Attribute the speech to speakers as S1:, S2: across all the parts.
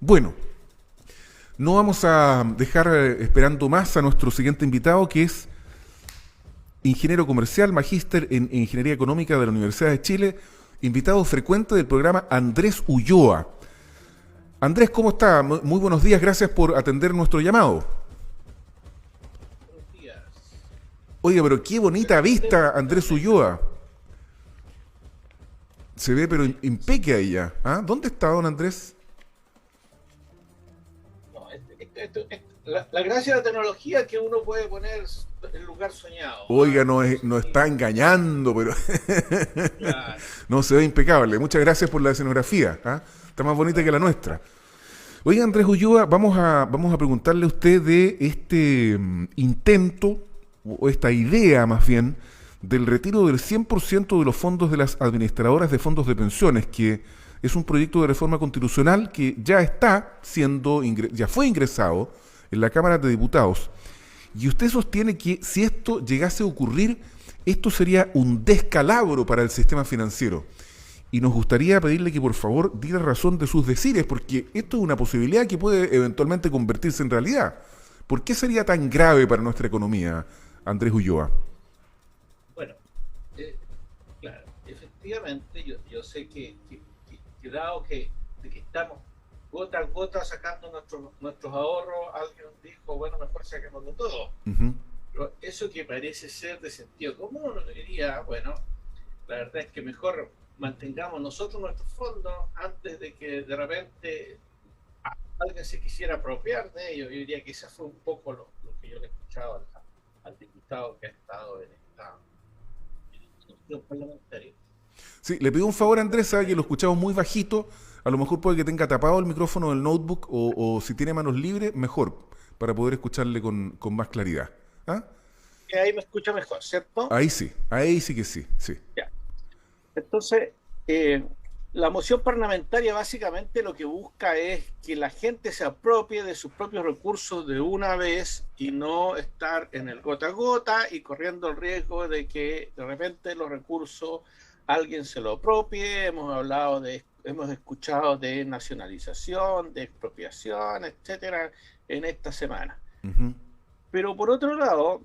S1: Bueno, no vamos a dejar esperando más a nuestro siguiente invitado, que es ingeniero comercial, magíster en Ingeniería Económica de la Universidad de Chile, invitado frecuente del programa Andrés Ulloa. Andrés, ¿cómo está? Muy buenos días, gracias por atender nuestro llamado.
S2: Buenos días.
S1: Oiga, pero qué
S2: Estoy
S1: bonita vista,
S2: contento
S1: Andrés
S2: realmente.
S1: Ulloa. Se ve pero impeque ahí ya. ¿Ah? ¿Dónde está don Andrés?
S2: No, la gracia de la tecnología es que uno puede poner el lugar soñado,
S1: Oiga,
S2: Entonces,
S1: nos está engañando, pero
S2: claro,
S1: no, se ve impecable. Muchas gracias por la escenografía. ¿Ah? Está más bonita que la nuestra. Oiga, Andrés Ulloa, vamos a preguntarle a usted de este intento, o esta idea más bien, del retiro del 100% de los fondos de las administradoras de fondos de pensiones, que es un proyecto de reforma constitucional que ya está siendo, ya fue ingresado en la Cámara de Diputados. Y usted sostiene que si esto llegase a ocurrir, esto sería un descalabro para el sistema financiero. Y nos gustaría pedirle que por favor diera razón de sus decires, porque esto es una posibilidad que puede eventualmente convertirse en realidad. ¿Por qué sería tan grave para nuestra economía, Andrés Ulloa?
S2: bueno, eh, claro, efectivamente yo sé que dado de que estamos gota a gota sacando nuestros ahorros, alguien dijo, bueno, mejor saquémoslo todo.
S1: Ujú.
S2: Pero eso que parece ser de sentido común, uno diría, bueno, la verdad es que mejor mantengamos nosotros nuestros fondos antes de que de repente alguien se quisiera apropiar de ellos. Yo diría que esa fue un poco lo que yo le he escuchado al diputado que ha estado en esta discusión parlamentaria.
S1: Sí, le pido un favor, Andrés, sabe que lo escuchamos muy bajito. A lo mejor puede que tenga tapado el micrófono del notebook o si tiene manos libres, mejor, para poder escucharle con más claridad. ¿Ah?
S2: Que ahí me escucha mejor, ¿cierto?
S1: Ahí sí que sí, sí.
S2: Ya. Entonces, eh, la moción parlamentaria básicamente lo que busca es que la gente se apropie de sus propios recursos de una vez y no estar en el gota a gota y corriendo el riesgo de que de repente los recursos alguien se lo apropie. Hemos escuchado de nacionalización, de expropiación, etcétera, en esta semana.
S1: Ujú.
S2: Pero por otro lado,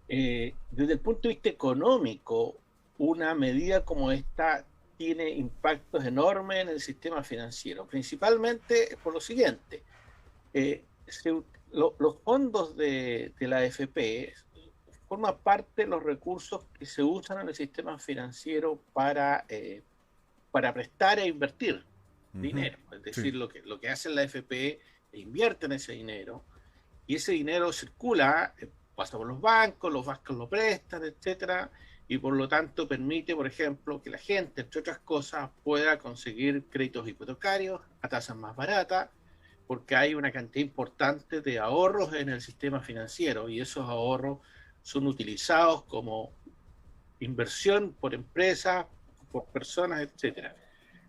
S2: desde el punto de vista económico, una medida como esta tiene impactos enormes en el sistema financiero, principalmente por lo siguiente. Los fondos de la AFP forman parte de los recursos que se usan en el sistema financiero para prestar e invertir
S1: Ujú.
S2: dinero. Es
S1: Sí.
S2: decir, lo que hace la AFP invierte en ese dinero y ese dinero circula, pasa por los bancos lo prestan, etcétera, y por lo tanto permite, por ejemplo, que la gente, entre otras cosas, pueda conseguir créditos hipotecarios a tasas más baratas, porque hay una cantidad importante de ahorros en el sistema financiero y esos ahorros son utilizados como inversión por empresas, por personas, etcétera.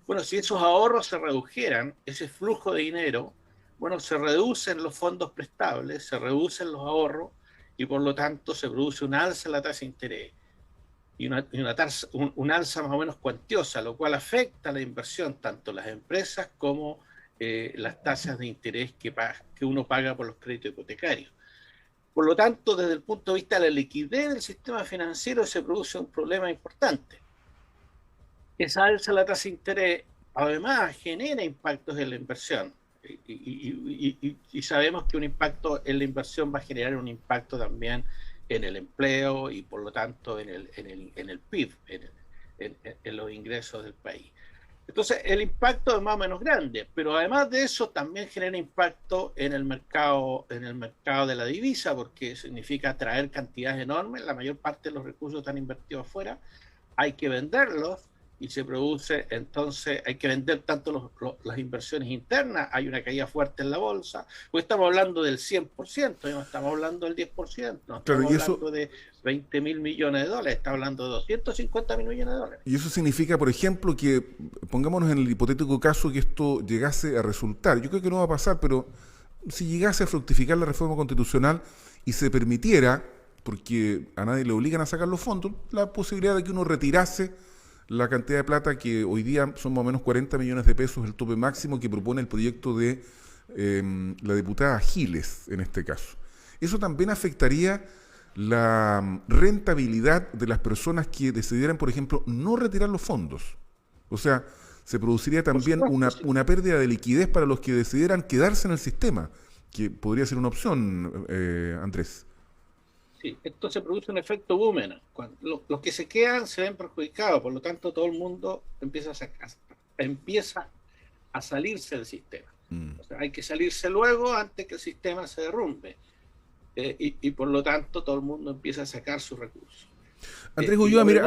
S2: Bueno, si esos ahorros se redujeran, ese flujo de dinero, bueno, se reducen los fondos prestables, se reducen los ahorros y por lo tanto se produce un alza en la tasa de interés un alza más o menos cuantiosa, lo cual afecta la inversión, tanto las empresas como las tasas de interés que uno paga por los créditos hipotecarios. Por lo tanto, desde el punto de vista de la liquidez del sistema financiero se produce un problema importante. Esa alza de la tasa de interés además genera impactos en la inversión. Y sabemos que un impacto en la inversión va a generar un impacto también en el empleo y por lo tanto en el PIB, en los ingresos del país. Entonces, el impacto es más o menos grande, pero además de eso también genera impacto en el mercado de la divisa, porque significa traer cantidades enormes, la mayor parte de los recursos están invertidos afuera, hay que venderlos y se produce, entonces hay que vender tanto las inversiones internas, hay una caída fuerte en la bolsa, pues estamos hablando del 100%, no estamos hablando del 10%, no
S1: Claro,
S2: estamos hablando de 20 mil millones de dólares, estamos hablando de 250 mil millones de dólares.
S1: y eso significa, por ejemplo, que, pongámonos en el hipotético caso que esto llegase a resultar, yo creo que no va a pasar, pero si llegase a fructificar la reforma constitucional y se permitiera, porque a nadie le obligan a sacar los fondos, la posibilidad de que uno retirase la cantidad de plata que hoy día son más o menos 40 millones de pesos, el tope máximo que propone el proyecto de la diputada Giles, en este caso. Eso también afectaría la rentabilidad de las personas que decidieran, por ejemplo, no retirar los fondos. O sea, se produciría también una pérdida de liquidez para los que decidieran quedarse en el sistema, que podría ser una opción, Andrés.
S2: Sí, esto se produce un efecto boomerang. Los que se quedan se ven perjudicados, por lo tanto todo el mundo empieza a salirse del sistema. O sea, hay que salirse luego antes que el sistema se derrumbe. Y por lo tanto todo el mundo empieza a sacar sus recursos.
S1: Andrés Ulloa, mira,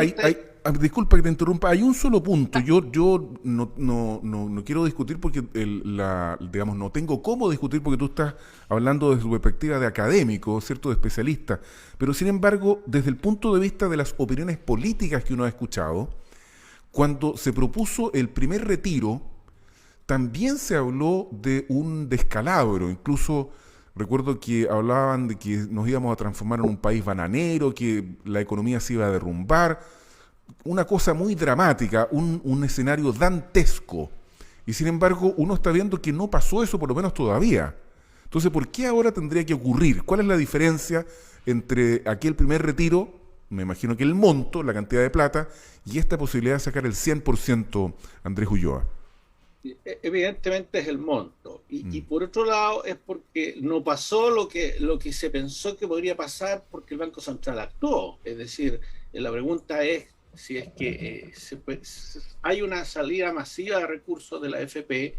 S1: disculpa que te interrumpa, hay un solo punto. Yo no quiero discutir porque, digamos, no tengo cómo discutir porque tú estás hablando desde tu perspectiva de académico, ¿cierto?, de especialista. Pero, sin embargo, desde el punto de vista de las opiniones políticas que uno ha escuchado, cuando se propuso el primer retiro, también se habló de un descalabro. Incluso recuerdo que hablaban de que nos íbamos a transformar en un país bananero, que la economía se iba a derrumbar. Una cosa muy dramática, un escenario dantesco. Y sin embargo, uno está viendo que no pasó eso, por lo menos todavía. Entonces, ¿por qué ahora tendría que ocurrir? ¿Cuál es la diferencia entre aquel primer retiro, me imagino que el monto, la cantidad de plata, y esta posibilidad de sacar el 100%, Andrés Ulloa?
S2: Evidentemente es el monto. Y por otro lado es porque no pasó lo que se pensó que podría pasar porque el Banco Central actuó. Es decir, la pregunta es si es que hay una salida masiva de recursos de la AFP,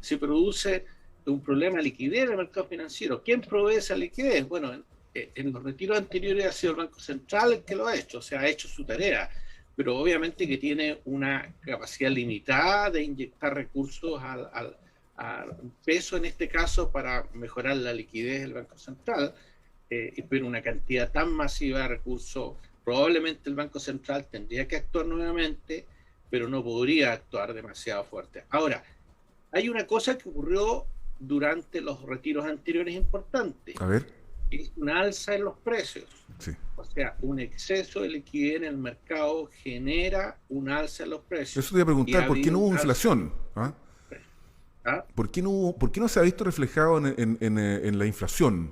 S2: se produce un problema de liquidez en el mercado financiero. ¿Quién provee esa liquidez? Bueno, en los retiros anteriores ha sido el Banco Central el que lo ha hecho, o sea, ha hecho su tarea, pero obviamente que tiene una capacidad limitada de inyectar recursos al peso, en este caso, para mejorar la liquidez del Banco Central, pero una cantidad tan masiva de recursos, probablemente el Banco Central tendría que actuar nuevamente, pero no podría actuar demasiado fuerte. Ahora, hay una cosa que ocurrió durante los retiros anteriores importante.
S1: A ver.
S2: Es una alza en los precios.
S1: Sí.
S2: O sea, un exceso de liquidez en el mercado genera una alza en los precios.
S1: Eso te iba a preguntar, ¿por qué no hubo inflación? ¿Por qué no se ha visto reflejado en la inflación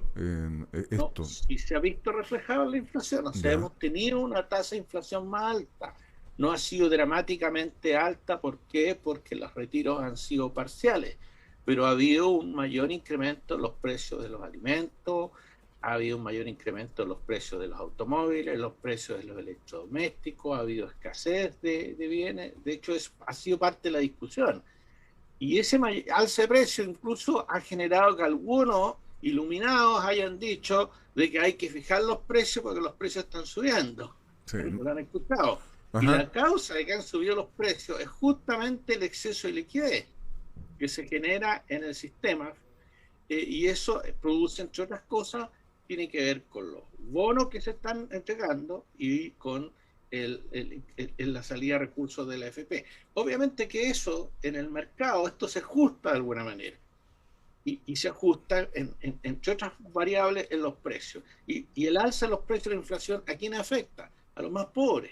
S1: esto?
S2: No, sí se ha visto reflejado en la inflación. O sea, hemos tenido una tasa de inflación más alta. No ha sido dramáticamente alta. ¿Por qué? Porque los retiros han sido parciales. Pero ha habido un mayor incremento en los precios de los alimentos, ha habido un mayor incremento en los precios de los automóviles, los precios de los electrodomésticos, ha habido escasez de bienes. De hecho, ha sido parte de la discusión. Y ese alza de precio incluso ha generado que algunos iluminados hayan dicho de que hay que fijar los precios porque los precios están subiendo. Sí. Lo han escuchado. Ajá. Y la causa de que han subido los precios es justamente el exceso de liquidez que se genera en el sistema, y eso produce, entre otras cosas, tiene que ver con los bonos que se están entregando y con la salida de recursos de la AFP. Obviamente que eso en el mercado, esto se ajusta de alguna manera, y se ajusta entre otras variables en los precios. Y el alza de los precios de la inflación, ¿a quién afecta? A los más pobres.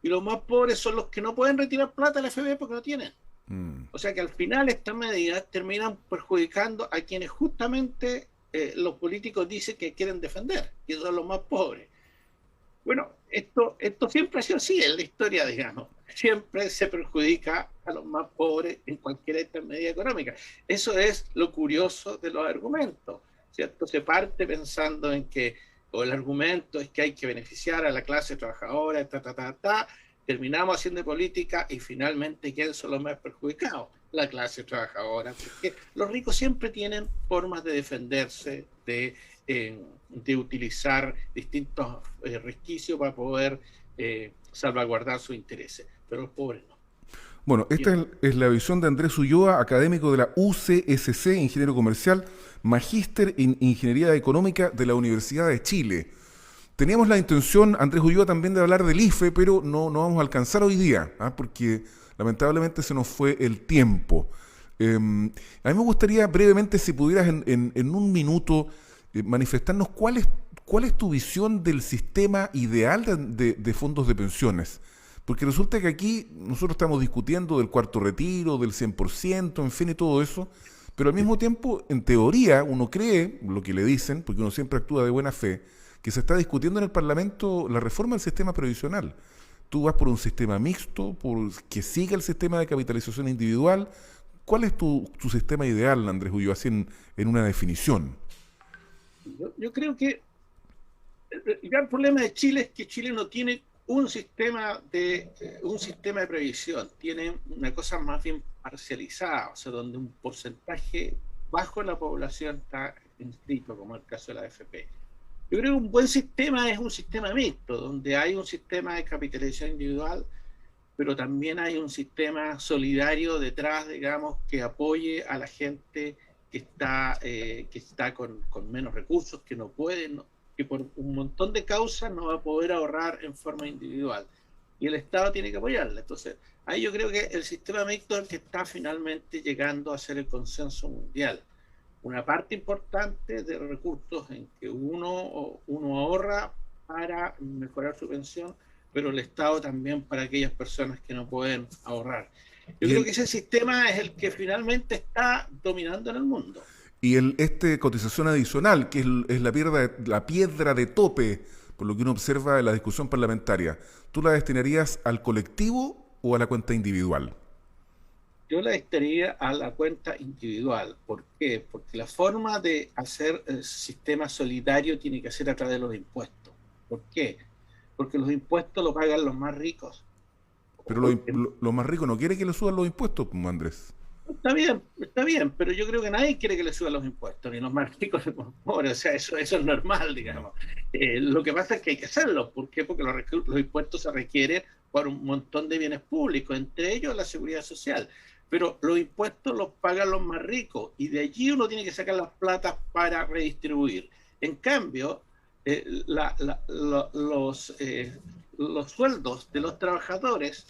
S2: Y los más pobres son los que no pueden retirar plata de la AFP porque no tienen. O sea que al final estas medidas terminan perjudicando a quienes justamente los políticos dicen que quieren defender, que son los más pobres. Bueno, esto siempre ha sido así en la historia, digamos. Siempre se perjudica a los más pobres en cualquier esta medida económica. Eso es lo curioso de los argumentos, ¿cierto? Se parte pensando en que, o el argumento es que hay que beneficiar a la clase trabajadora, terminamos haciendo política y finalmente ¿quiénes son los más perjudicados? La clase trabajadora. Porque los ricos siempre tienen formas de defenderse, de utilizar distintos resquicios para poder salvaguardar sus intereses, pero los pobres no.
S1: Bueno, esta es la visión de Andrés Ulloa, académico de la UCSC, ingeniero comercial, magíster en Ingeniería Económica de la Universidad de Chile. Teníamos la intención, Andrés Ulloa, también de hablar del IFE, pero no vamos a alcanzar hoy día, porque lamentablemente se nos fue el tiempo. A mí me gustaría brevemente, si pudieras en un minuto, manifestarnos cuál es tu visión del sistema ideal de fondos de pensiones. Porque resulta que aquí nosotros estamos discutiendo del cuarto retiro, del 100%, en fin, y todo eso, pero al mismo tiempo, en teoría, uno cree lo que le dicen, porque uno siempre actúa de buena fe, que se está discutiendo en el Parlamento la reforma del sistema previsional. Tú vas por un sistema mixto, por que siga el sistema de capitalización individual. ¿Cuál es tu sistema ideal, Andrés Ulloa, así en una definición?
S2: Yo creo que el gran problema de Chile es que Chile no tiene un sistema de previsión, tiene una cosa más bien parcializada, o sea, donde un porcentaje bajo de la población está inscrito, como el caso de la AFP. Yo creo que un buen sistema es un sistema mixto, donde hay un sistema de capitalización individual, pero también hay un sistema solidario detrás, digamos, que apoye a la gente que está con menos recursos, que no puede, que por un montón de causas no va a poder ahorrar en forma individual. Y el Estado tiene que apoyarla. Entonces, ahí yo creo que el sistema mixto es el que está finalmente llegando a ser el consenso mundial. Una parte importante de recursos en que uno ahorra para mejorar su pensión, pero el Estado también para aquellas personas que no pueden ahorrar. Yo creo que ese sistema es el que finalmente está dominando en el mundo.
S1: Y cotización adicional, que es la piedra de tope, por lo que uno observa en la discusión parlamentaria, ¿tú la destinarías al colectivo o a la cuenta individual?
S2: Yo la destinaría a la cuenta individual. ¿Por qué? Porque la forma de hacer el sistema solidario tiene que ser a través de los impuestos. ¿Por qué? Porque los impuestos lo pagan los más ricos.
S1: Pero los más ricos no quieren que le suban los impuestos, como Andrés.
S2: Está bien, pero yo creo que nadie quiere que le suban los impuestos, ni los más ricos ni los pobres, o sea, eso es normal, digamos. Lo que pasa es que hay que hacerlo. ¿Por qué? Porque los impuestos se requieren para un montón de bienes públicos, entre ellos la seguridad social. Pero los impuestos los pagan los más ricos y de allí uno tiene que sacar las platas para redistribuir. En cambio, los sueldos de los trabajadores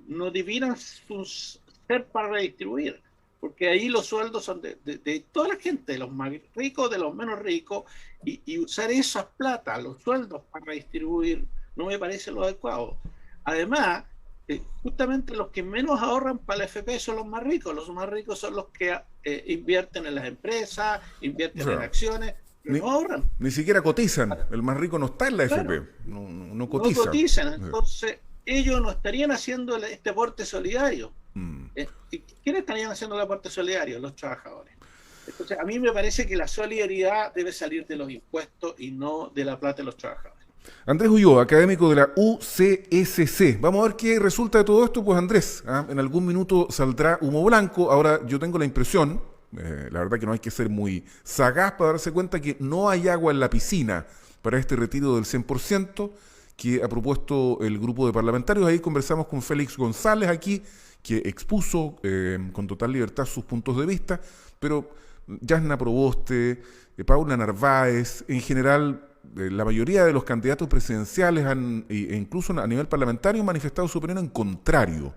S2: no debieran ser para redistribuir, porque ahí los sueldos son de toda la gente, de los más ricos, de los menos ricos, y usar esas platas, los sueldos para redistribuir, no me parece lo adecuado. Además, justamente los que menos ahorran para la FP son los más ricos son los que invierten en las empresas, invierten en acciones, pero no ahorran.
S1: Ni siquiera cotizan, el más rico no está en la FP, no cotiza.
S2: No cotizan, entonces ellos no estarían haciendo este aporte solidario. ¿Quiénes estarían haciendo el aporte solidario? Los trabajadores. Entonces, a mí me parece que la solidaridad debe salir de los impuestos y no de la plata de los trabajadores.
S1: Andrés Ulloa, académico de la UCSC. Vamos a ver qué resulta de todo esto. Pues Andrés, en algún minuto saldrá humo blanco. Ahora yo tengo la impresión, la verdad que no hay que ser muy sagaz para darse cuenta que no hay agua en la piscina para este retiro del 100% que ha propuesto el grupo de parlamentarios. Ahí conversamos con Félix González aquí, que expuso con total libertad sus puntos de vista, pero Yasna Proboste, Paula Narváez, en general la mayoría de los candidatos presidenciales e incluso a nivel parlamentario han manifestado su opinión en contrario,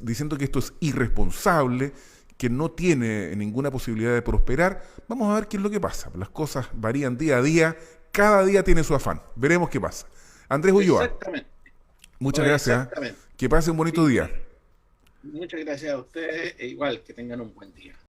S1: diciendo que esto es irresponsable, que no tiene ninguna posibilidad de prosperar. Vamos a ver qué es lo que pasa. Las cosas varían día a día, cada día tiene su afán. Veremos qué pasa. Andrés Ulloa,
S2: Exactamente.
S1: Muchas gracias. Que pase un bonito día.
S2: Muchas gracias a ustedes e igual que tengan un buen día.